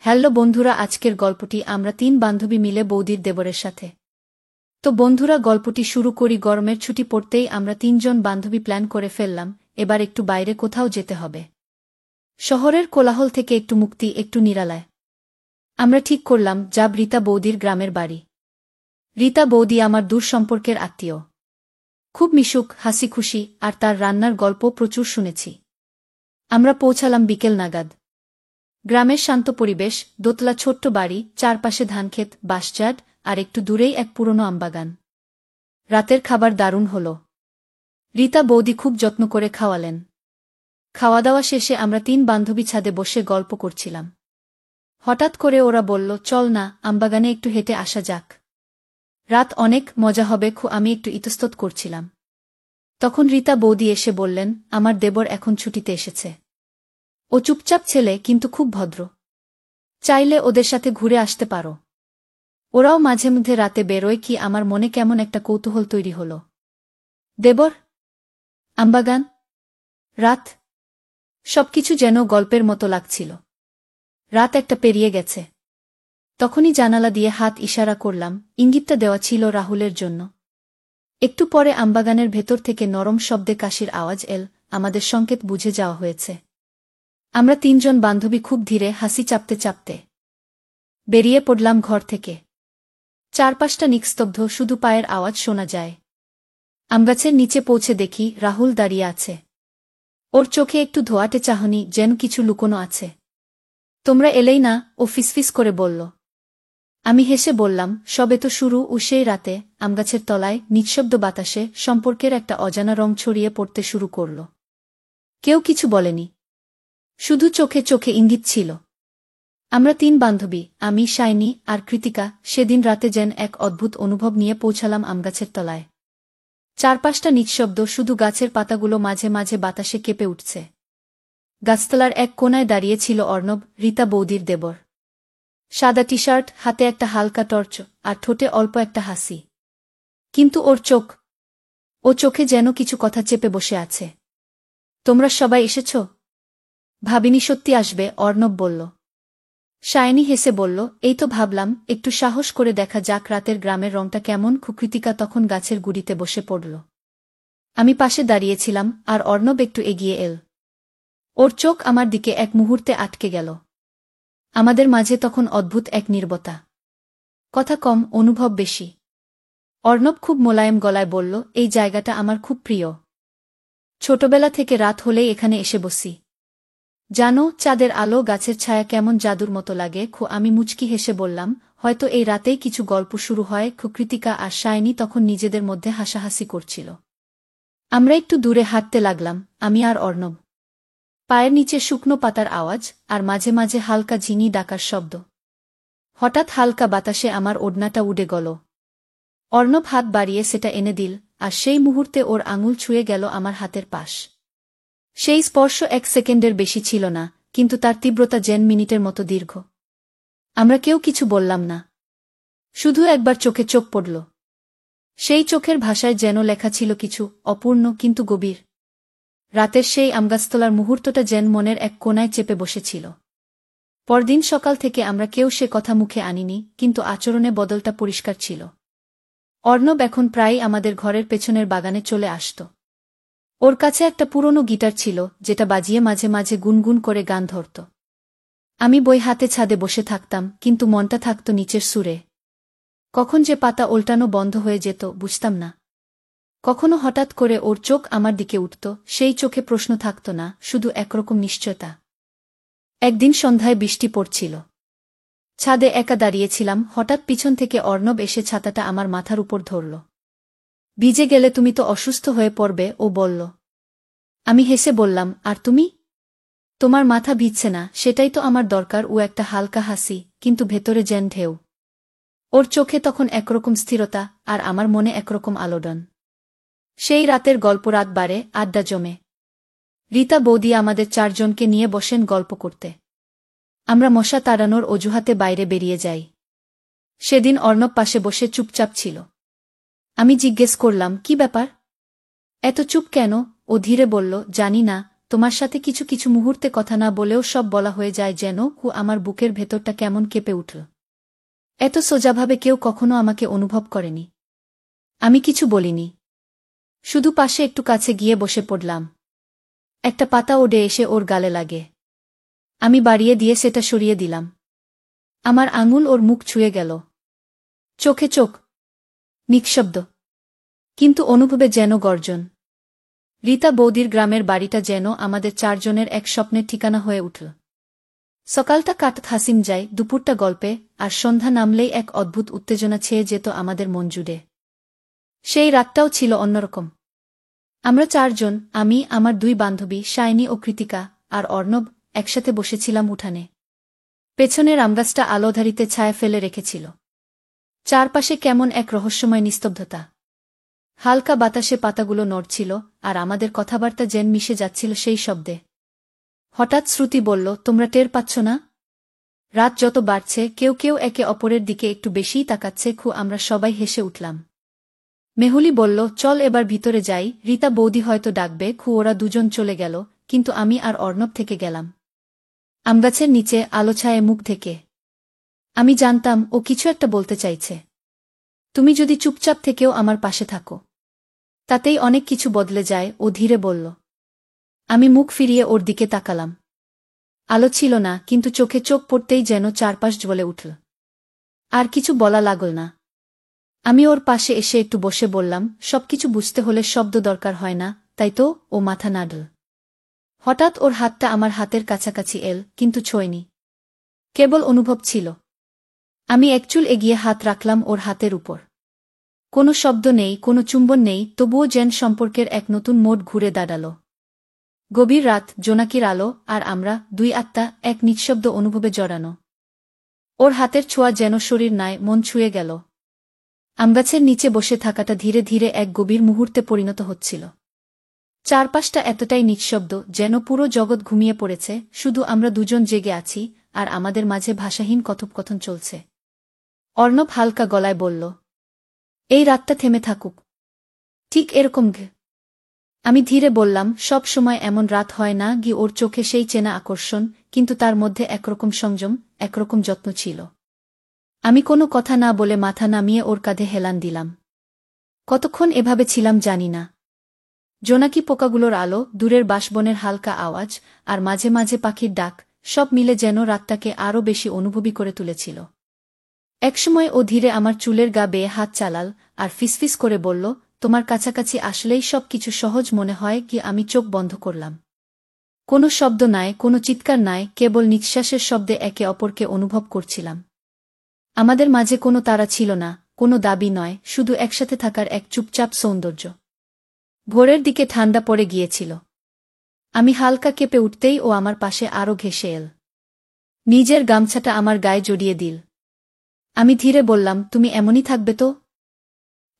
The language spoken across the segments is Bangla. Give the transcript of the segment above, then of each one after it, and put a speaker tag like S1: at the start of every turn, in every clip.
S1: হ্যালো বন্ধুরা, আজকের গল্পটি আমরা ৩ বান্ধবী মিলে বৌদির দেবরের সাথে। তো বন্ধুরা, গল্পটি শুরু করি। গরমের ছুটি পড়তেই আমরা ৩ জন বান্ধবী প্ল্যান করে ফেললাম, এবার একটু বাইরে কোথাও যেতে হবে। শহরের কোলাহল থেকে একটু মুক্তি, একটু নিরালায়। আমরা ঠিক করলাম যাব রীতা বৌদির গ্রামের বাড়ি। রীতা বৌদি আমার দূর সম্পর্কের আত্মীয়, খুব মিশুক, হাসি খুশি, আর তার রান্নার গল্প প্রচুর শুনেছি। আমরা পৌঁছালাম বিকেল নাগাদ। গ্রামের শান্ত পরিবেশ, দোতলা ছোট্ট বাড়ি, চারপাশে ধানক্ষেত, বাঁশঝাড়, আর একটু দূরেই এক পুরনো আমবাগান। রাতের খাবার দারুণ হল। রীতা বৌদি খুব যত্ন করে খাওয়ালেন। খাওয়া দাওয়া শেষে আমরা ৩ বান্ধবী ছাদে বসে গল্প করছিলাম। হঠাৎ করে ওরা বলল, চল না, আমবাগানে একটু হেঁটে আসা যাক। রাত অনেক, মজা হবে। আমি একটু ইতস্তত করছিলাম। তখন রীতা বৌদি এসে বললেন, আমার দেবর এখন ছুটিতে এসেছে। ও চুপচাপ ছেলে, কিন্তু খুব ভদ্র। চাইলে ওদের সাথে ঘুরে আসতে পারো। ওরাও মাঝে মধ্যে রাতে বেরোয়। কি আমার মনে কেমন একটা কৌতূহল তৈরি হল। দেবর, আমবাগান, রাত, সবকিছু যেন গল্পের মতো লাগছিল। রাত একটা পেরিয়ে গেছে। তখনই জানালা দিয়ে হাত ইশারা করলাম, ইঙ্গিতটা দেওয়া ছিল রাহুলের জন্য। একটু পরে আমবাগানের ভেতর থেকে নরম শব্দে কাশির আওয়াজ এল। আমাদের সংকেত বুঝে যাওয়া হয়েছে। আমরা ৩ জন বান্ধবী খুব ধীরে, হাসি চাপতে চাপতে বেরিয়ে পড়লাম ঘর থেকে। চারপাশটা নিস্তব্ধ, শুধু পায়ের আওয়াজ শোনা যায়। আমগাছের নিচে পৌঁছে দেখি রাহুল দাঁড়িয়ে আছে। ওর চোখে একটু ধোঁয়াটে চাহনি, যেন কিছু লুকোনো আছে। তোমরা এলেই না, ও ফিসফিস করে বলল। আমি হেসে বললাম, সবে তো শুরু। সেই রাতে আমগাছের তলায় নিঃশব্দ বাতাসে সম্পর্কের একটা অজানা রং ছড়িয়ে পড়তে শুরু করল। কেউ কিছু বলেনি, শুধু চোখে চোখে ইঙ্গিত ছিল। আমরা ৩ বান্ধবী, আমি, শাইনি আর কৃতিকা, সেদিন রাতে যেন এক অদ্ভুত অনুভব নিয়ে পৌঁছালাম আমগাছের তলায়। চারপাশটা নিঃশব্দ, শুধু গাছের পাতাগুলো মাঝে মাঝে বাতাসে কেঁপে উঠছে। গাছতলার এক কোনায় দাঁড়িয়ে ছিল অর্ণব, রীতা বৌদির দেবর। সাদা টি শার্ট, হাতে একটা হালকা টর্চ, আর ঠোঁটে অল্প একটা হাসি। কিন্তু ও চোখে যেন কিছু কথা চেপে বসে আছে। তোমরা সবাই এসেছ? ভাবিনি সত্যি আসবে, অর্ণব বলল। শাইনি হেসে বলল, এই তো ভাবলাম একটু সাহস করে দেখা যাক রাতের গ্রামের রংটা কেমন। কৃতিকা তখন গাছের গুড়িতে বসে পড়ল। আমি পাশে দাঁড়িয়েছিলাম, আর অর্ণব একটু এগিয়ে এল। ওর চোখ আমার দিকে এক মুহূর্তে আটকে গেল। আমাদের মাঝে তখন অদ্ভুত এক নীরবতা। কথা কম, অনুভব বেশি। অর্ণব খুব মোলায়েম গলায় বলল, এই জায়গাটা আমার খুব প্রিয়। ছোটবেলা থেকে রাত হলেই এখানে এসে বসি। জানো, চাঁদের আলো, গাছের ছায়া কেমন জাদুর মতো লাগে। আমি মুচকি হেসে বললাম, হয়তো এই রাতেই কিছু গল্প শুরু হয়। কৃতিকা আর শাইনি তখন নিজেদের মধ্যে হাসাহাসি করছিল। আমরা একটু দূরে হাঁটতে লাগলাম, আমি আর অর্ণব। পায়ের নিচে শুকনো পাতার আওয়াজ, আর মাঝে মাঝে হালকা ঝিঙি ডাকার শব্দ। হঠাৎ হালকা বাতাসে আমার ওড়নাটা উড়ে গেল। অর্ণব হাত বাড়িয়ে সেটা এনে দিল, আর সেই মুহূর্তে ওর আঙুল ছুঁয়ে গেল আমার হাতের পাশ। সেই স্পর্শ ১ সেকেন্ডের বেশি ছিল না, কিন্তু তার তীব্রতা যেন মিনিটের মতো দীর্ঘ। আমরা কেউ কিছু বললাম না, শুধু একবার চোখে চোখ পড়ল। সেই চোখের ভাষায় যেন লেখা ছিল কিছু অপূর্ণ কিন্তু গভীর। রাতের সেই আমগাছতলার মুহূর্তটা যেন মনের এক কোণায় চেপে বসেছিল। পরদিন সকাল থেকে আমরা কেউ সে কথা মুখে আনিনি, কিন্তু আচরণে বদলটা পরিষ্কার ছিল। অর্ণব এখন প্রায়ই আমাদের ঘরের পেছনের বাগানে চলে আসত। ওর কাছে একটা পুরনো গিটার ছিল, যেটা বাজিয়ে মাঝে মাঝে গুনগুন করে গান ধরত। আমি বই হাতে ছাদে বসে থাকতাম, কিন্তু মনটা থাকত নিচের সুরে। কখন যে পাতা ওল্টানো বন্ধ হয়ে যেত বুঝতাম না। কখনো হঠাৎ করে ওর চোখ আমার দিকে উঠত, সেই চোখে প্রশ্ন থাকত না, শুধু একরকম নিশ্চয়তা। একদিন সন্ধ্যায় বৃষ্টি পড়ছিল। ছাদে একা দাঁড়িয়েছিলাম, হঠাৎ পিছন থেকে অর্ণব এসে ছাতাটা আমার মাথার উপর ধরল। ভিজে গেলে তুমি তো অসুস্থ হয়ে পড়বে, ও বলল। আমি হেসে বললাম, আর তুমি? তোমার মাথা ভিজছে না, সেটাই তো আমার দরকার। ও একটা হালকা হাসি, কিন্তু ভেতরে যেন ঢেউ। ওর চোখে তখন একরকম স্থিরতা, আর আমার মনে একরকম আলোড়ন। সেই রাতের গল্প রাত বাড়ে, আড্ডা জমে। রীতা বৌদি আমাদের ৪ জনকে নিয়ে বসেন গল্প করতে। আমরা মশা তাড়ানোর অজুহাতে বাইরে বেরিয়ে যাই। সেদিন অর্ণব পাশে বসে চুপচাপ ছিল। আমি জিজ্ঞেস করলাম, কি ব্যাপার, এত চুপ কেন? ও ধীরে বলল, জানি না, তোমার সাথে কিছু কিছু মুহূর্তে কথা না বলেও সব বলা হয়ে যায় যেন আমার বুকের ভেতরটা কেমন কেঁপে উঠল। এত সোজাভাবে কেউ কখনো আমাকে অনুভব করেনি। আমি কিছু বলিনি, শুধু পাশে একটু কাছে গিয়ে বসে পড়লাম। একটা পাতা ওডে এসে ওর গালে লাগে। আমি বাড়িয়ে দিয়ে সেটা সরিয়ে দিলাম। আমার আঙুল ওর মুখ ছুঁয়ে গেল। চোখে চোখ, নিঃশব্দ, কিন্তু অনুভবে যেন গর্জন। রীতা বৌদির গ্রামের বাড়িটা যেন আমাদের চারজনের এক স্বপ্নের ঠিকানা হয়ে উঠল। সকালটা কাটত হাসিম যায়, দুপুরটা গল্পে, আর সন্ধ্যা নামলেই এক অদ্ভুত উত্তেজনা ছেয়ে যেত আমাদের মন জুড়ে। সেই রাতটাও ছিল অন্যরকম। আমরা চারজন, আমি, আমার দুই বান্ধবী শাইনি ও কৃতিকা, আর অর্ণব, একসাথে বসেছিলাম উঠানে। পেছনের আমগাছটা আলোধারিতে ছায়া ফেলে রেখেছিল। চারপাশে কেমন এক রহস্যময় নিস্তব্ধতা। হালকা বাতাসে পাতাগুলো নড়ছিল, আর আমাদের কথাবার্তা যেন মিশে যাচ্ছিল সেই শব্দে। হঠাৎ শ্রুতি বলল, তোমরা টের পাচ্ছ না? রাত যত বাড়ছে কেউ কেউ একে অপরের দিকে একটু বেশিই তাকাচ্ছে। আমরা সবাই হেসে উঠলাম। মেহুলি বলল, চল এবার ভিতরে যাই, রীতা বৌদি হয়তো ডাকবে। ওরা দুজন চলে গেল, কিন্তু আমি আর অর্ণব থেকে গেলাম আমগাছের নিচে আলোছায়ে মুখ ঢেকে। আমি জানতাম ও কিছু একটা বলতে চাইছে। তুমি যদি চুপচাপ থেকেও আমার পাশে থাকো, তাতেই অনেক কিছু বদলে যায়, ও ধীরে বলল। আমি মুখ ফিরিয়ে ওর দিকে তাকালাম। আলো ছিল না, কিন্তু চোখে চোখ পড়তেই যেন চারপাশ জ্বলে উঠল। আর কিছু বলা লাগল না। আমি ওর পাশে এসে একটু বসে বললাম, সবকিছু বুঝতে হলে শব্দ দরকার হয় না, তাই তো? ও মাথা নাড়ল। হঠাৎ ওর হাতটা আমার হাতের কাছাকাছি এল, কিন্তু ছোঁয়নি, কেবল অনুভব ছিল। আমি একচুল এগিয়ে হাত রাখলাম ওর হাতের উপর। কোনো শব্দ নেই, কোনো চুম্বন নেই, তবুও যেন সম্পর্কের এক নতুন মোড় ঘুরে দাঁড়াল। গভীর রাত, জোনাকির আলো, আর আমরা দুই আত্মা এক নিঃশব্দ অনুভবে জড়ানো। ওর হাতের ছোঁয়া যেন শরীর নয়, মন ছুঁয়ে গেল। আমগাছের নিচে বসে থাকাটা ধীরে ধীরে এক গভীর মুহূর্তে পরিণত হচ্ছিল। চারপাশটা এতটাই নিঃশব্দ যেন পুরো জগৎ ঘুমিয়ে পড়েছে, শুধু আমরা দুজন জেগে আছি, আর আমাদের মাঝে ভাষাহীন কথোপকথন চলছে। অর্ণব হালকা গলায় বলল, এই রাতটা থেমে থাকুক, ঠিক এরকম গে। আমি ধীরে বললাম, সব সময় এমন রাত হয় না। ওর চোখে সেই চেনা আকর্ষণ, কিন্তু তার মধ্যে একরকম সংযম, একরকম যত্ন ছিল। আমি কোনো কথা না বলে মাথা নামিয়ে ওর কাঁধে হেলান দিলাম। কতক্ষণ এভাবে ছিলাম জানি না। জোনাকি পোকাগুলোর আলো, দূরের বাঁশবনের হালকা আওয়াজ, আর মাঝে মাঝে পাখির ডাক, সব মিলে যেন রাতটাকে আরও বেশি অনুভবী করে তুলেছিল। একসময় ও ধীরে আমার চুলের গা বেয়ে হাত চালাল, আর ফিসফিস করে বলল, তোমার কাছাকাছি আসলেই সব কিছু সহজ মনে হয়। আমি চোখ বন্ধ করলাম। কোনো শব্দ নাই, কোনো চিৎকার নাই, কেবল নিঃশ্বাসের শব্দে একে অপরকে অনুভব করছিলাম। আমাদের মাঝে কোনো তাড়া ছিল না, কোনো দাবি নয়, শুধু একসাথে থাকার এক চুপচাপ সৌন্দর্য। ভোরের দিকে ঠান্ডা পড়ে গিয়েছিল। আমি হালকা কেঁপে উঠতেই ও আমার পাশে আরও ঘেঁষে এল। নিজের গামছাটা আমার গায়ে জড়িয়ে দিল। আমি ধীরে বললাম, তুমি এমনই থাকবে তো?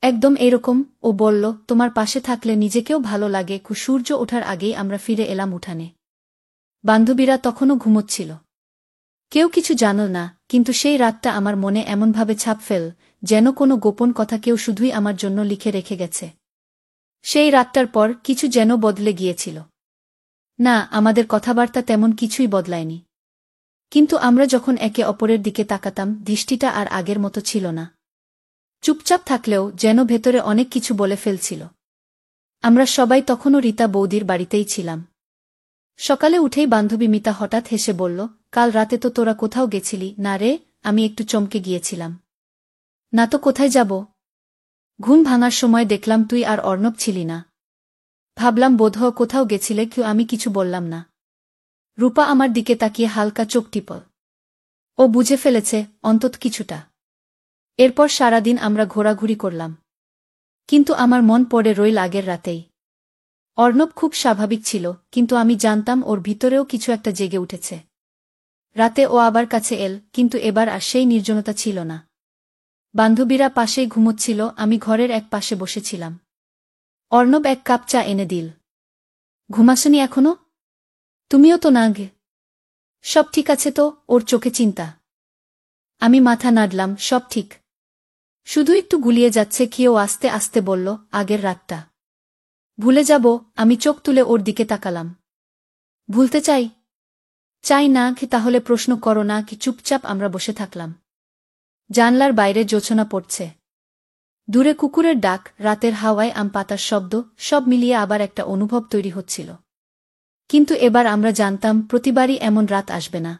S1: একদম এরকম, ও বলল, তোমার পাশে থাকলে নিজেকেও ভালো লাগে। সূর্য ওঠার আগেই আমরা ফিরে এলাম উঠানে। বান্ধবীরা তখনও ঘুমোচ্ছিল। কেউ কিছু জানল না, কিন্তু সেই রাতটা আমার মনে এমনভাবে ছাপ ফেল, যেন কোনো গোপন কথা কেউ শুধুই আমার জন্য লিখে রেখে গেছে। সেই রাতটার পর কিছু যেন বদলে গিয়েছিল। না, আমাদের কথাবার্তা তেমন কিছুই বদলায়নি। কিন্তু আমরা যখন একে অপরের দিকে তাকাতাম, দৃষ্টিটা আর আগের মতো ছিল না। চুপচাপ থাকলেও যেন ভেতরে অনেক কিছু বলে ফেলছিল। আমরা সবাই তখনও রীতা বৌদির বাড়িতেই ছিলাম। সকালে উঠেই বান্ধবী মিতা হঠাৎ হেসে বলল, কাল রাতে তো তোরা কোথাও গেছিলি না রে? আমি একটু চমকে গিয়েছিলাম। না তো, কোথায় যাব? ঘুম ভাঙার সময় দেখলাম তুই আর অর্ণব ছিলি না। ভাবলাম বোধহয় কোথাও গেছিলে। আমি কিছু বললাম না। রূপা আমার দিকে তাকিয়ে হালকা চোখ টিপল। ও বুঝে ফেলেছে, অন্তত কিছুটা। এরপর সারাদিন আমরা ঘোরাঘুরি করলাম। কিন্তু আমার মন পড়ে রইল আগের রাতেই। অর্ণব খুব স্বাভাবিক ছিল, কিন্তু আমি জানতাম ওর ভিতরেও কিছু একটা জেগে উঠেছে। রাতে ও আবার কাছে এল, কিন্তু এবার আর সেই নির্জনতা ছিল না। বান্ধবীরা পাশেই ঘুমোচ্ছিল, আমি ঘরের এক পাশে বসেছিলাম। অর্ণব এক কাপ চা এনে দিল। ঘুমাসনি এখনো? তুমিও তো না গে। সব ঠিক আছে তো? ওর চোখে চিন্তা। আমি মাথা নাড়লাম, সব ঠিক, শুধু একটু গুলিয়ে যাচ্ছে। ও আস্তে আস্তে বলল, আগের রাতটা ভুলে যাব? আমি চোখ তুলে ওর দিকে তাকালাম। ভুলতে চাই? চাই না কি? তাহলে প্রশ্ন করো না কি? চুপচাপ আমরা বসে থাকলাম। জানলার বাইরে জোছনা পড়ছে। দূরে কুকুরের ডাক, রাতের হাওয়ায় আম পাতার শব্দ, সব মিলিয়ে আবার একটা অনুভব তৈরি হচ্ছিল। কিন্তু এবার আমরা জানতাম প্রতিবারই এমন রাত আসবে না।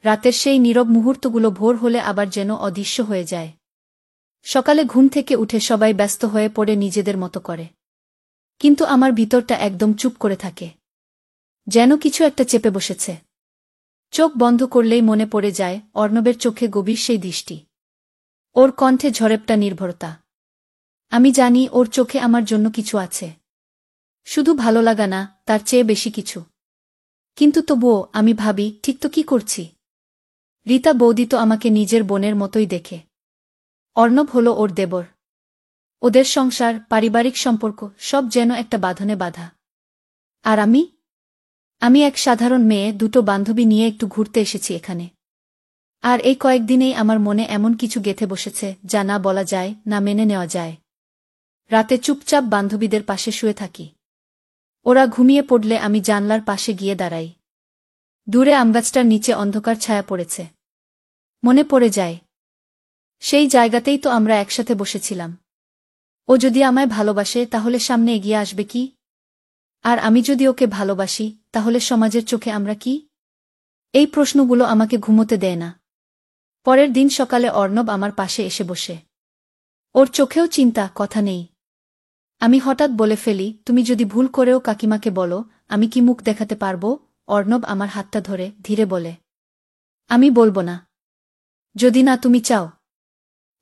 S1: রাতের সেই নীরব মুহূর্তগুলো ভোর হলে আবার যেন অদৃশ্য হয়ে যায়। সকালে ঘুম থেকে উঠে সবাই ব্যস্ত হয়ে পড়ে নিজেদের মতো করে। কিন্তু আমার ভিতরটা একদম চুপ করে থাকে। যেন কিছু একটা চেপে বসেছে। চোখ বন্ধ করলেই মনে পড়ে যায় অর্ণবের চোখে গভীর সেই দৃষ্টি। ওর কণ্ঠে ঝড়েপটা নির্ভরতা। আমি জানি ওর চোখে আমার জন্য কিছু আছে। শুধু ভালো লাগা না, তার চেয়ে বেশি কিছু। কিন্তু তবুও আমি ভাবি, ঠিক তো কি করছি? রীতা বৌদি তো আমাকে নিজের বোনের মতোই দেখে। অর্ণব হল ওর দেবর। ওদের সংসার, পারিবারিক সম্পর্ক সব যেন একটা বাঁধনে বাঁধা। আর আমি এক সাধারণ মেয়ে, দুটো বান্ধবী নিয়ে একটু ঘুরতে এসেছি এখানে। আর এই কয়েকদিনেই আমার মনে এমন কিছু গেঁথে বসেছে যা না বলা যায়, না মেনে নেওয়া যায়। রাতে চুপচাপ বান্ধবীদের পাশে শুয়ে থাকি। ওরা ঘুমিয়ে পড়লে আমি জানলার পাশে গিয়ে দাঁড়াই। দূরে আমগাছটার নিচে অন্ধকার ছায়া পড়েছে। মনে পড়ে যায়, সেই জায়গাতেই তো আমরা একসাথে বসেছিলাম। ও যদি আমায় ভালোবাসে তাহলে সামনে এগিয়ে আসবে কি? আর আমি যদি ওকে ভালোবাসি তাহলে সমাজের চোখে আমরা কি? এই প্রশ্নগুলো আমাকে ঘুমোতে দেয় না। পরের দিন সকালে অর্ণব আমার পাশে এসে বসে। ওর চোখেও চিন্তা, কথা নেই। আমি হঠাৎ বলে ফেলি, তুমি যদি ভুল করেও কাকিমাকে বলো, আমি কি মুখ দেখাতে পারবো? অর্ণব আমার হাতটা ধরে ধীরে বলে, আমি বলবো না। যদি না তুমি চাও।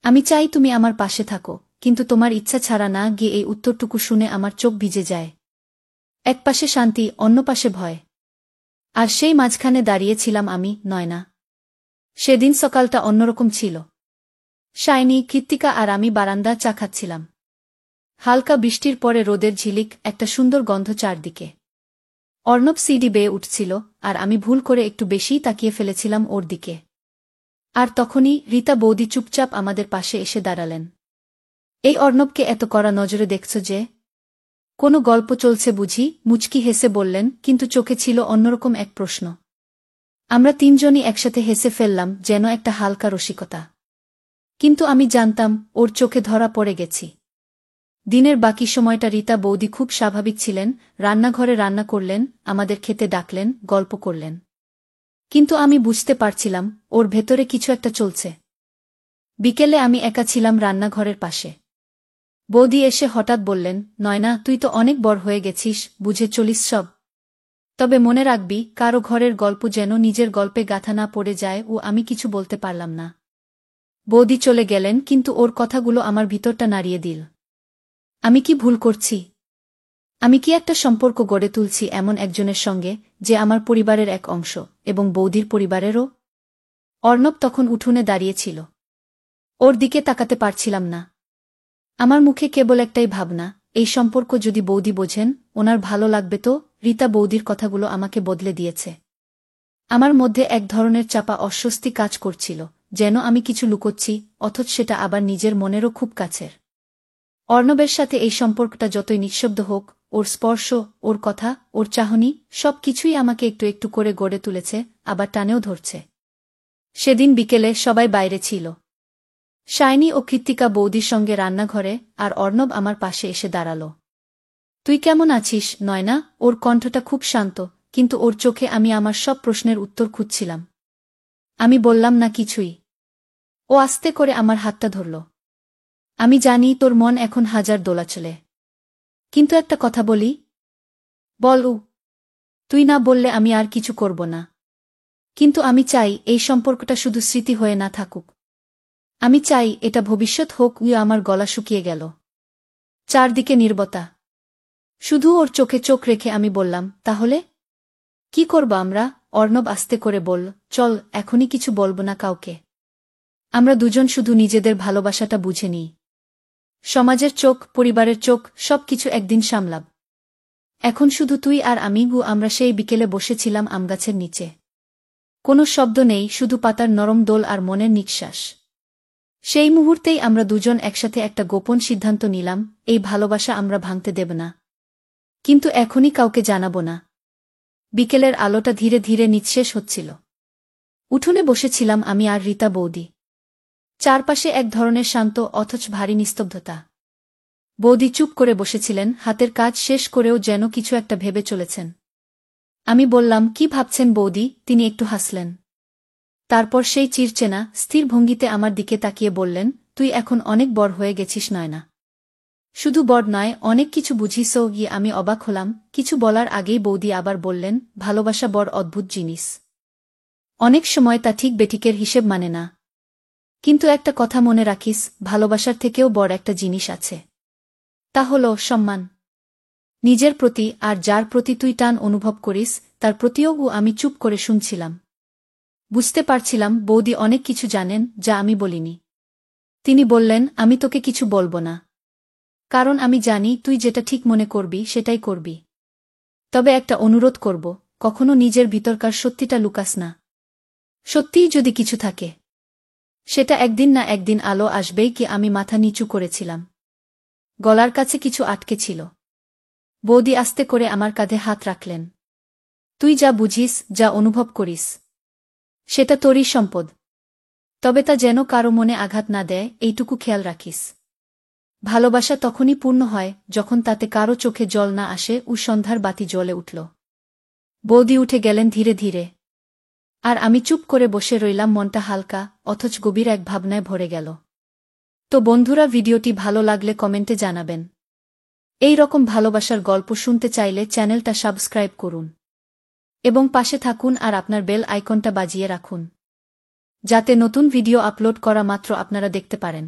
S1: আমি চাই তুমি আমার পাশে থাকো, কিন্তু তোমার ইচ্ছা ছাড়া না গিয়ে। এই উত্তরটুকু শুনে আমার চোখ ভিজে যায়। এক পাশে শান্তি, অন্য পাশে ভয়। আর সেই মাঝখানে দাঁড়িয়েছিলাম আমি, নয়না। সেদিন সকালটা অন্যরকম ছিল। শাইনি, কৃত্তিকা আর আমি বারান্দা চা খাচ্ছিলাম। হালকা বৃষ্টির পরে রোদের ঝিলিক, একটা সুন্দর গন্ধ চারদিকে। অর্ণব সিঁড়ি বেয়ে উঠছিল, আর আমি ভুল করে একটু বেশিই তাকিয়ে ফেলেছিলাম ওর দিকে। আর তখনই রীতা বৌদি চুপচাপ আমাদের পাশে এসে দাঁড়ালেন। এই অর্ণবকে এত কড়া নজরে দেখছ যে? কোনো গল্প চলছে বুঝি? মুচকি হেসে বললেন, কিন্তু চোখে ছিল অন্যরকম এক প্রশ্ন। আমরা তিনজনই একসাথে হেসে ফেললাম, যেন একটা হালকা রসিকতা। কিন্তু আমি জানতাম ওর চোখে ধরা পড়ে গেছি। দিনের বাকি সময়টা রীতা বৌদি খুব স্বাভাবিক ছিলেন। রান্নাঘরে রান্না করলেন, আমাদের খেতে ডাকলেন, গল্প করলেন। কিন্তু আমি বুঝতে পারছিলাম ওর ভেতরে কিছু একটা চলছে। বিকেলে আমি একা ছিলাম রান্নাঘরের পাশে। বৌদি এসে হঠাৎ বললেন, নয়না, তুই তো অনেক বড় হয়ে গেছিস, বুঝে চলিস সব। তবে মনে রাখবি, কারো ঘরের গল্প যেন নিজের গল্পে গাঁথা না পড়ে যায়। ও আমি কিছু বলতে পারলাম না। বৌদি চলে গেলেন, কিন্তু ওর কথাগুলো আমার ভিতরটা নাড়িয়ে দিল। আমি কি ভুল করছি? আমি কি একটা সম্পর্ক গড়ে তুলছি এমন একজনের সঙ্গে, যে আমার পরিবারের এক অংশ, এবং বৌদির পরিবারেরও? অর্ণব তখন উঠোনে দাঁড়িয়েছিল। ওর দিকে তাকাতে পারছিলাম না। আমার মুখে কেবল একটাই ভাবনা, এই সম্পর্ক যদি বৌদি বোঝেন, ওনার ভালো লাগবে তো। রীতা বৌদির কথাগুলো আমাকে বদলে দিয়েছে। আমার মধ্যে এক ধরনের চাপা অস্বস্তি কাজ করছিল, যেন আমি কিছু লুকোচ্ছি, অথচ সেটা আবার নিজের মনেরও খুব কাছের। অর্ণবের সাথে এই সম্পর্কটা যতই নিঃশব্দ হোক, ওর স্পর্শ, ওর কথা, ওর চাহনি, সব কিছুই আমাকে একটু একটু করে গড়ে তুলেছে, আবার টানেও ধরছে। সেদিন বিকেলে সবাই বাইরে ছিল। শাইনি ও কৃত্তিকা বৌদির সঙ্গে রান্নাঘরে, আর অর্ণব আমার পাশে এসে দাঁড়াল। তুই কেমন আছিস, নয়না? ওর কণ্ঠটা খুব শান্ত, কিন্তু ওর চোখে আমি আমার সব প্রশ্নের উত্তর খুঁজছিলাম। আমি বললাম না কিছুই। ও আস্তে করে আমার হাতটা ধরল। আমি জানি তোর মন এখন হাজার দোলাচলে। কিন্তু একটা কথা বলি। বল। তুই না বললে আমি আর কিছু করব না। কিন্তু আমি চাই এই সম্পর্কটা শুধু স্মৃতি হয়ে না থাকুক। আমি চাই এটা ভবিষ্যৎ হোক। আমার গলা শুকিয়ে গেল। চারদিকে নীরবতা। শুধু ওর চোখে চোখ রেখে আমি বললাম, তাহলে কি করব আমরা? অর্ণব আস্তে করে বলল, চল, এখনই কিছু বলবো না কাউকে। আমরা দুজন শুধু নিজেদের ভালোবাসাটা বুঝে নিই। সমাজের চোখ, পরিবারের চোখ, সবকিছু একদিন সামলাব। এখন শুধু তুই আর আমি। আমরা সেই বিকেলে বসেছিলাম আমগাছের নিচে। কোনো শব্দ নেই, শুধু পাতার নরম দোল আর মনের নিঃশ্বাস। সেই মুহূর্তেই আমরা দুজন একসাথে একটা গোপন সিদ্ধান্ত নিলাম, এই ভালোবাসা আমরা ভাঙতে দেব না। কিন্তু এখনই কাউকে জানাব না। বিকেলের আলোটা ধীরে ধীরে নিঃশেষ হচ্ছিল। উঠোনে বসেছিলাম আমি আর রীতা বৌদি। চারপাশে এক ধরনের শান্ত অথচ ভারী নিস্তব্ধতা। বৌদি চুপ করে বসেছিলেন, হাতের কাজ শেষ করেও যেন কিছু একটা ভেবে চলেছেন। আমি বললাম, কি ভাবছেন বৌদি? তিনি একটু হাসলেন। তারপর সেই চিরচেনা স্থির ভঙ্গিতে আমার দিকে তাকিয়ে বললেন, তুই এখন অনেক বড় হয়ে গেছিস নয়না। শুধু বড় নয়, অনেক কিছু বুঝিসও। গিয়ে আমি অবাক হলাম। কিছু বলার আগেই বৌদি আবার বললেন, ভালোবাসা বড় অদ্ভুত জিনিস। অনেক সময় তা ঠিক বেঠিকের হিসেব মানে না। কিন্তু একটা কথা মনে রাখিস, ভালোবাসার থেকেও বড় একটা জিনিস আছে। তা হল সম্মান। নিজের প্রতি, আর যার প্রতি তুই টান অনুভব করিস তার প্রতিও। আমি চুপ করে শুনছিলাম। বুঝতে পারছিলাম বৌদি অনেক কিছু জানেন যা আমি বলিনি। তিনি বললেন, আমি তোকে কিছু বলবো না। কারণ আমি জানি তুই যেটা ঠিক মনে করবি সেটাই করবি। তবে একটা অনুরোধ করব, কখনো নিজের ভিতরকার সত্যিটা লুকাস না। সত্যিই যদি কিছু থাকে, সেটা একদিন না একদিন আলো আসবেই। কি আমি মাথা নিচু করেছিলাম। গলার কাছে কিছু আটকে ছিল। বৌদি আস্তে করে আমার কাঁধে হাত রাখলেন। তুই যা বুঝিস, যা অনুভব করিস, সেটা তোরই সম্পদ। তবে তা যেন কারো মনে আঘাত না দেয়, এইটুকু খেয়াল রাখিস। ভালোবাসা তখনই পূর্ণ হয় যখন তাতে কারো চোখে জল না আসে। সন্ধ্যার বাতি জ্বলে উঠল। বৌদি উঠে গেলেন ধীরে ধীরে। আর আমি চুপ করে বসে রইলাম, মনটা হালকা অথচ গভীর এক ভাবনায় ভরে গেল। তো বন্ধুরা, ভিডিওটি ভালো লাগলে কমেন্টে জানাবেন। এই রকম ভালোবাসার গল্প শুনতে চাইলে চ্যানেলটা সাবস্ক্রাইব করুন এবং পাশে থাকুন আর আপনার বেল আইকনটা বাজিয়ে রাখুন, যাতে নতুন ভিডিও আপলোড করা মাত্র আপনারা দেখতে পারেন।